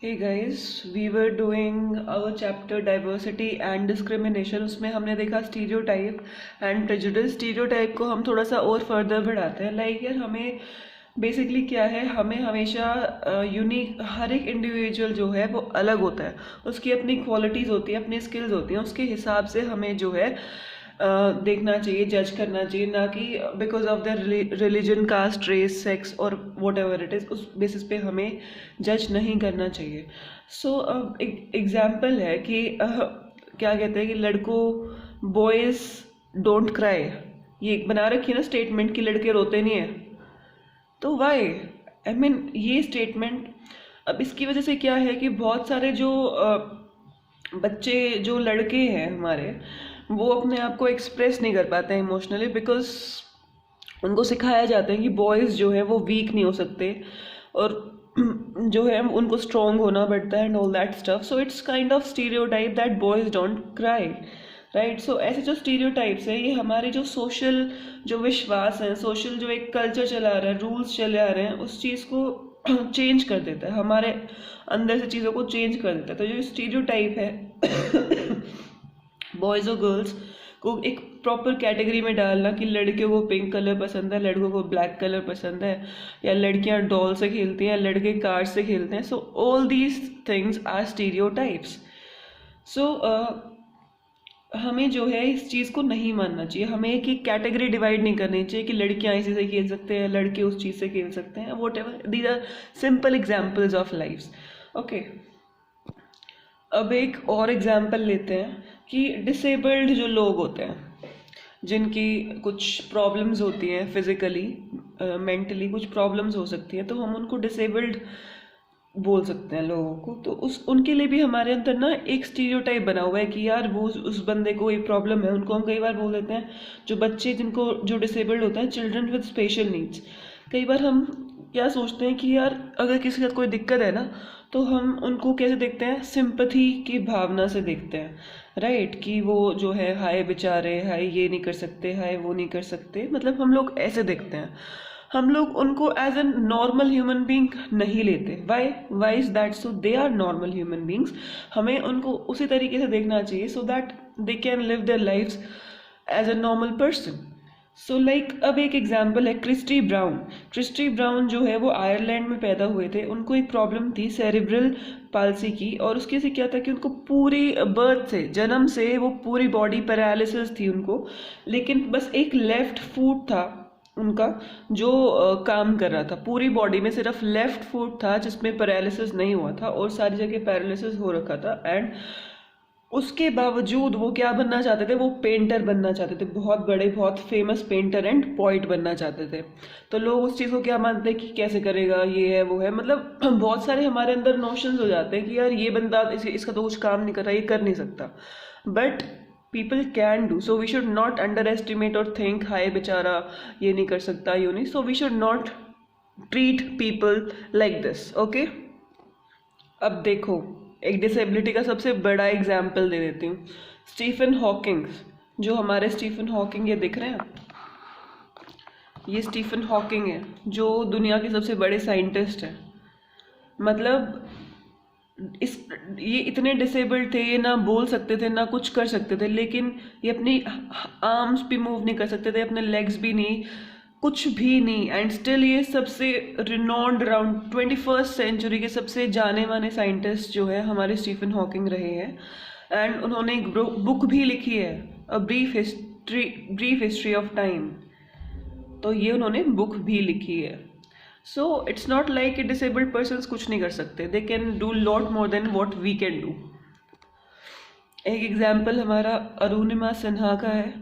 Hey guys, we were doing our chapter diversity and discrimination. उसमें हमने देखा stereotype and prejudice. Stereotype को हम थोड़ा सा और further बढ़ाते हैं. Like यार हमें बेसिकली क्या है, हमें हमेशा यूनिक, हर एक इंडिविजुअल जो है वो अलग होता है. उसकी अपनी क्वालिटीज़ होती है, अपनी स्किल्स होती हैं. उसके हिसाब से हमें जो है देखना चाहिए, जज करना चाहिए, ना कि because of the religion, caste, race, sex और वट एवर इट इज़, उस बेसिस पे हमें जज नहीं करना चाहिए. सो एक एग्जाम्पल है कि क्या कहते हैं कि लड़कों, बॉयज़ डोंट क्राई, ये बना रखी है ना स्टेटमेंट कि लड़के रोते नहीं हैं. तो वाई, आई मीन ये स्टेटमेंट, अब इसकी वजह से क्या है कि बहुत सारे जो बच्चे, जो लड़के हैं हमारे, वो अपने आप को एक्सप्रेस नहीं कर पाते हैं इमोशनली, बिकॉज उनको सिखाया जाता है कि बॉयज़ जो है वो वीक नहीं हो सकते और जो है उनको स्ट्रॉन्ग होना पड़ता है and all that stuff. So it's kind of stereotype that boys don't cry, right. So ऐसे जो स्टीरियोटाइप्स है, ये हमारे जो सोशल जो विश्वास है, सोशल जो एक कल्चर चला रहा है, रूल्स चले आ रहे हैं, उस चीज़ को चेंज कर देता है, हमारे अंदर से चीज़ों को चेंज कर देता है. तो जो स्टीरियोटाइप है बॉयज़ और गर्ल्स को एक प्रॉपर कैटेगरी में डालना कि लड़कियों को पिंक कलर पसंद है, लड़कों को ब्लैक कलर पसंद है, या लड़कियां डॉल से खेलती हैं, लड़के कार से खेलते हैं. So all these things are stereotypes. So हमें जो है इस चीज़ को नहीं मानना चाहिए. हमें एक कैटेगरी डिवाइड नहीं करनी चाहिए कि लड़कियां इसी से खेल सकते हैं, लड़के उस चीज़ से खेल सकते हैं, whatever. These are simple examples of lifes. Okay, अब एक और एग्जाम्पल लेते हैं कि डिसेबल्ड जो लोग होते हैं, जिनकी कुछ प्रॉब्लम्स होती हैं, फिजिकली, मेंटली कुछ प्रॉब्लम्स हो सकती हैं, तो हम उनको डिसेबल्ड बोल सकते हैं लोगों को. तो उस उनके लिए भी हमारे अंदर ना एक स्टीरियोटाइप बना हुआ है कि यार वो उस बंदे को एक प्रॉब्लम है. उनको हम कई बार बोल देते हैं, जो बच्चे जिनको जो डिसेबल्ड होते हैं, चिल्ड्रन विद स्पेशल नीड्स, कई बार हम क्या सोचते हैं कि यार अगर किसी के साथ कोई दिक्कत है ना, तो हम उनको कैसे देखते हैं, सिंपथी की भावना से देखते हैं, राइट. कि वो जो है हाय बेचारे, हाय ये नहीं कर सकते, हाय वो नहीं कर सकते, मतलब हम लोग ऐसे देखते हैं. हम लोग उनको as an normal human being नहीं लेते. Why is that? So they are normal human beings. हमें उनको उसी तरीके से देखना चाहिए so that they can live their lifes as a normal person. So like अब एक एग्जाम्पल है क्रिस्टी ब्राउन. क्रिस्टी ब्राउन जो है वो आयरलैंड में पैदा हुए थे. उनको एक प्रॉब्लम थी सेरिब्रल पाल्सी की, और उसके से क्या था कि उनको पूरी बर्थ से, जन्म से वो पूरी बॉडी पैरालिसिस थी उनको, लेकिन बस एक लेफ्ट फुट था उनका जो काम कर रहा था. पूरी बॉडी में सिर्फ लेफ्ट फुट था जिसमें पैरालिसिस नहीं हुआ था, और सारी जगह पैरालिसिस हो रखा था. एंड उसके बावजूद वो क्या बनना चाहते थे, वो पेंटर बनना चाहते थे, बहुत बड़े, बहुत फेमस पेंटर एंड पोइट बनना चाहते थे. तो लोग उस चीज़ को क्या मानते हैं कि कैसे करेगा, ये है वो है, मतलब बहुत सारे हमारे अंदर नोशंस हो जाते हैं कि यार ये बंदा इसका तो कुछ काम नहीं कर रहा, ये कर नहीं सकता. But people can do. So we should not underestimate और थिंक हाय बेचारा ये नहीं कर सकता, यू नहीं. So we should not treat people like this. Okay, अब देखो, एक डिसेबिलिटी का सबसे बड़ा एग्जाम्पल दे देती हूँ. स्टीफन हॉकिंग, जो हमारे स्टीफन हॉकिंग, ये दिख रहे हैं, ये स्टीफन हॉकिंग है जो दुनिया के सबसे बड़े साइंटिस्ट हैं. मतलब इस ये इतने डिसेबल्ड थे, ये ना बोल सकते थे ना कुछ कर सकते थे, लेकिन ये अपनी आर्म्स भी मूव नहीं कर सकते थे, अपने लेग्स भी नहीं, कुछ भी नहीं. एंड स्टिल ये सबसे रिनॉन्ड, अराउंड 21st सेंचुरी के सबसे जाने माने साइंटिस्ट जो है हमारे स्टीफन हॉकिंग रहे हैं. एंड उन्होंने एक बुक भी लिखी है, a brief history of time. तो ये उन्होंने बुक भी लिखी है. सो इट्स नॉट लाइक कि डिसेबल्ड पर्सन कुछ नहीं कर सकते. They can do lot more than what we can do. एक एग्जाम्पल हमारा अरुणिमा सिन्हा का है,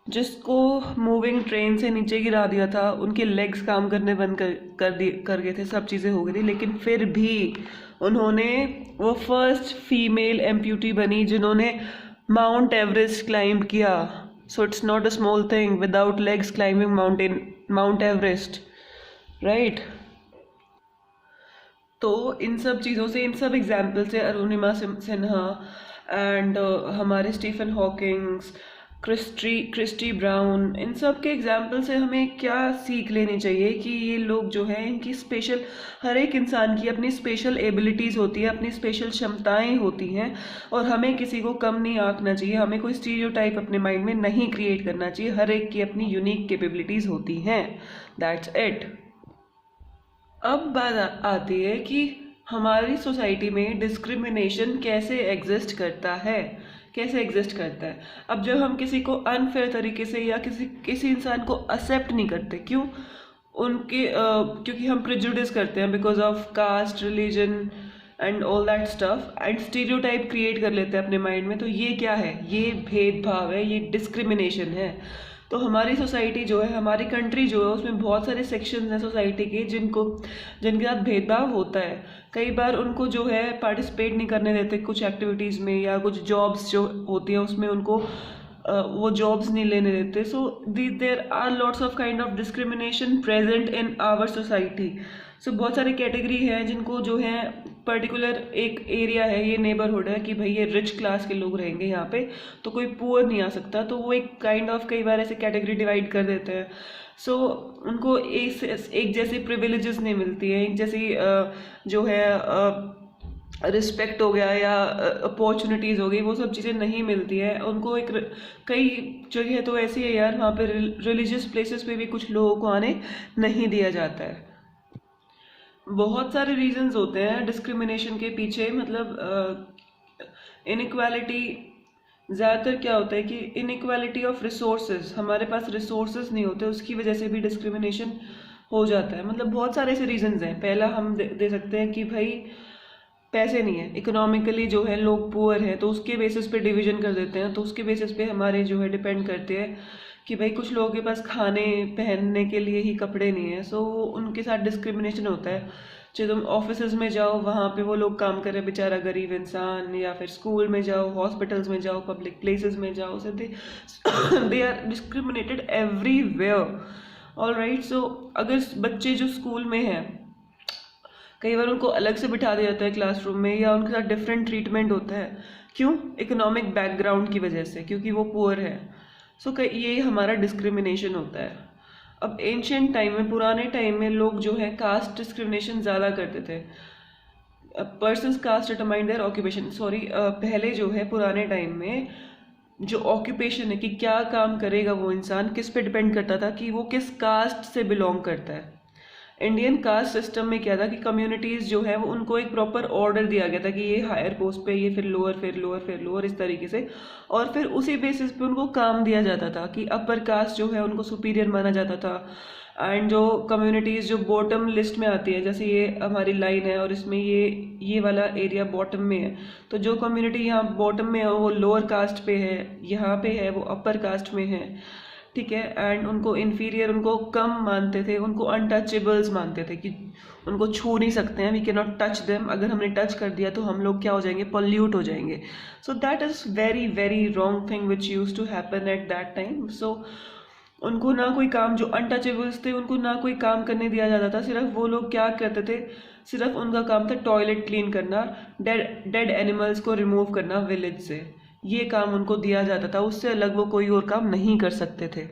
जिसको मूविंग ट्रेन से नीचे गिरा दिया था. उनके लेग्स काम करने बंद कर गए थे, सब चीज़ें हो गई थी, लेकिन फिर भी उन्होंने, वो फर्स्ट फीमेल एम्प्यूटी बनी जिन्होंने माउंट एवरेस्ट क्लाइंब किया. सो it's not a small thing without legs climbing mount Everest, right. तो इन सब चीज़ों से, इन सब एग्जाम्पल से, अरुणिमा सिन्हा एंड हमारे स्टीफन हॉकिंग्स क्रिस्टी ब्राउन, इन सब के एग्जाम्पल से हमें क्या सीख लेनी चाहिए कि ये लोग जो है इनकी स्पेशल, हर एक इंसान की अपनी स्पेशल एबिलिटीज़ होती है, अपनी स्पेशल क्षमताएं होती हैं, और हमें किसी को कम नहीं आंकना चाहिए, हमें कोई स्टीरियोटाइप अपने माइंड में नहीं क्रिएट करना चाहिए। हर एक की अपनी यूनिक कैपेबिलिटीज़ होती हैं। That's it. अब बात आती है कि हमारी सोसाइटी में डिस्क्रिमिनेशन कैसे एग्जिस्ट करता है, कैसे एग्जिस्ट करता है। अब जब हम किसी को अनफेयर तरीके से या किसी इंसान को एक्सेप्ट नहीं करते, क्यों? क्योंकि हम प्रिजुडिस करते हैं because of caste, religion and all that stuff, and stereotype create कर लेते हैं अपने माइंड में। तो ये क्या है? ये भेदभाव है, ये डिस्क्रिमिनेशन है। तो हमारी सोसाइटी जो है, हमारी कंट्री जो है, उसमें बहुत सारे सेक्शंस हैं सोसाइटी के जिनके साथ भेदभाव होता है। कई बार उनको जो है पार्टिसिपेट नहीं करने देते कुछ एक्टिविटीज़ में, या कुछ जॉब्स जो होती हैं उसमें उनको वो जॉब्स नहीं लेने देते। So there are lots of kind of discrimination present in our society. So बहुत सारे कैटेगरी हैं जिनको जो है पर्टिकुलर एक एरिया है, ये नेबरहुड है कि भाई ये रिच क्लास के लोग रहेंगे यहाँ पे, तो कोई पुअर नहीं आ सकता। तो वो एक काइंड ऑफ कई बार ऐसे कैटेगरी डिवाइड कर देते हैं। सो उनको एक जैसी प्रिविलेजेस नहीं मिलती है, एक जैसी जो है रिस्पेक्ट हो गया या अपॉर्चुनिटीज़ हो गई, वो सब चीज़ें नहीं मिलती है उनको। कई जगह तो ऐसी है यार, वहाँ पे रिलीजियस प्लेसेस पे भी कुछ लोगों को आने नहीं दिया जाता है। बहुत सारे रीजंस होते हैं डिस्क्रिमिनेशन के पीछे। मतलब इनइक्वालिटी, ज़्यादातर क्या होता है कि इनइक्वालिटी ऑफ रिसोर्सेज, हमारे पास रिसोर्सेज नहीं होते, उसकी वजह से भी डिस्क्रिमिनेशन हो जाता है। मतलब बहुत सारे ऐसे रीजंस हैं। पहला हम दे सकते हैं कि भाई पैसे नहीं है, इकोनॉमिकली जो है लोग पुअर हैं, तो उसके बेसिस पे डिवीजन कर देते हैं। तो उसके बेसिस पे हमारे जो है डिपेंड करते हैं कि भाई कुछ लोगों के पास खाने पहनने के लिए ही कपड़े नहीं है, सो उनके साथ डिस्क्रिमिनेशन होता है। चाहे तुम ऑफिस में जाओ, वहाँ पे वो लोग काम कर रहे हैं बेचारा गरीब इंसान, या फिर स्कूल में जाओ, हॉस्पिटल्स में जाओ, पब्लिक प्लेसेस में जाओ, so they are discriminated everywhere. Alright. So अगर बच्चे जो स्कूल में हैं, कई बार उनको अलग से बिठा दिया जाता है क्लासरूम में, या उनके साथ डिफरेंट ट्रीटमेंट होता है। क्यों? इकोनॉमिक बैकग्राउंड की वजह से, क्योंकि वो पुअर है। सो ये हमारा डिस्क्रिमिनेशन होता है। अब एंशियंट टाइम में, पुराने टाइम में लोग जो है कास्ट डिस्क्रिमिनेशन ज़्यादा करते थे। Person's caste determine their occupation, पहले जो है पुराने टाइम में जो ऑक्यूपेशन है कि क्या काम करेगा वो इंसान, किस पे डिपेंड करता था कि वो किस कास्ट से बिलोंग करता है। इंडियन कास्ट सिस्टम में क्या था कि कम्युनिटीज़ जो है वो उनको एक प्रॉपर ऑर्डर दिया गया था कि ये हायर पोस्ट पे, ये फिर लोअर, फिर लोअर, फिर लोअर, इस तरीके से। और फिर उसी बेसिस पे उनको काम दिया जाता था कि अपर कास्ट जो है उनको सुपीरियर माना जाता था। एंड जो कम्युनिटीज़ जो बॉटम लिस्ट में आती है, जैसे ये हमारी लाइन है और इसमें ये वाला एरिया बॉटम में है, तो जो कम्युनिटी यहाँ बॉटम में है वो लोअर कास्ट पे है, यहाँ पे है वो अपर कास्ट में है, ठीक है। एंड उनको इन्फीरियर, उनको कम मानते थे, उनको अनटचेबल्स मानते थे कि उनको छू नहीं सकते हैं, we can not touch them. अगर हमने टच कर दिया तो हम लोग क्या हो जाएंगे? पॉल्यूट हो जाएंगे। So that is very very wrong thing which use to happen at that time. So उनको ना कोई काम, जो अनटचेबल्स थे उनको ना कोई काम करने दिया जाता था। सिर्फ वो लोग क्या करते थे, सिर्फ उनका काम था टॉयलेट क्लीन करना, डेड एनिमल्स को रिमूव करना विलेज से, ये काम उनको दिया जाता था। उससे अलग वो कोई और काम नहीं कर सकते थे।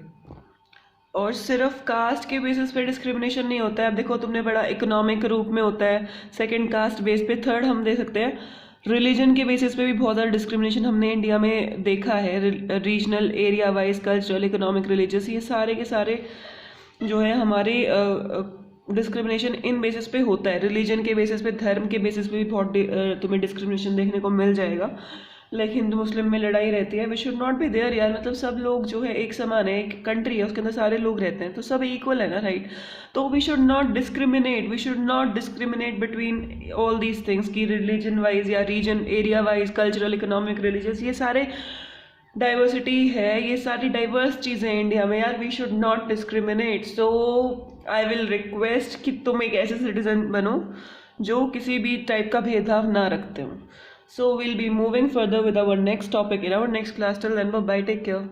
और सिर्फ कास्ट के बेसिस पे डिस्क्रिमिनेशन नहीं होता है। अब देखो, तुमने बड़ा इकोनॉमिक रूप में होता है, सेकंड कास्ट बेस पे, थर्ड हम दे सकते हैं रिलीजन के बेसिस पे भी बहुत ज़्यादा डिस्क्रिमिनेशन हमने इंडिया में देखा है। Regional, area wise, cultural, economic, religious, ये सारे के सारे जो है हमारे डिस्क्रिमिनेशन इन बेसिस पे होता है। रिलीजन के बेसिस पे, धर्म के बेसिस पे भी बहुत तुम्हें डिस्क्रिमिनेशन देखने को मिल जाएगा। लाइक हिंदू मुस्लिम में लड़ाई रहती है, we should not be there यार। मतलब सब लोग जो है एक समान है, एक कंट्री है उसके अंदर सारे लोग रहते हैं, तो सब इक्वल है ना, राइट। तो we should not discriminate between all these things कि रिलीजन वाइज या region, area wise, cultural, economic, religious, ये सारे डाइवर्सिटी है, ये सारी डाइवर्स चीज़ें हैं इंडिया में यार। We should not discriminate. So I will request कि तुम एक ऐसे सिटीजन बनो जो किसी भी टाइप का भेदभाव ना रखते हो। So we'll be moving further with our next topic in our next class. Till then, bye bye, take care.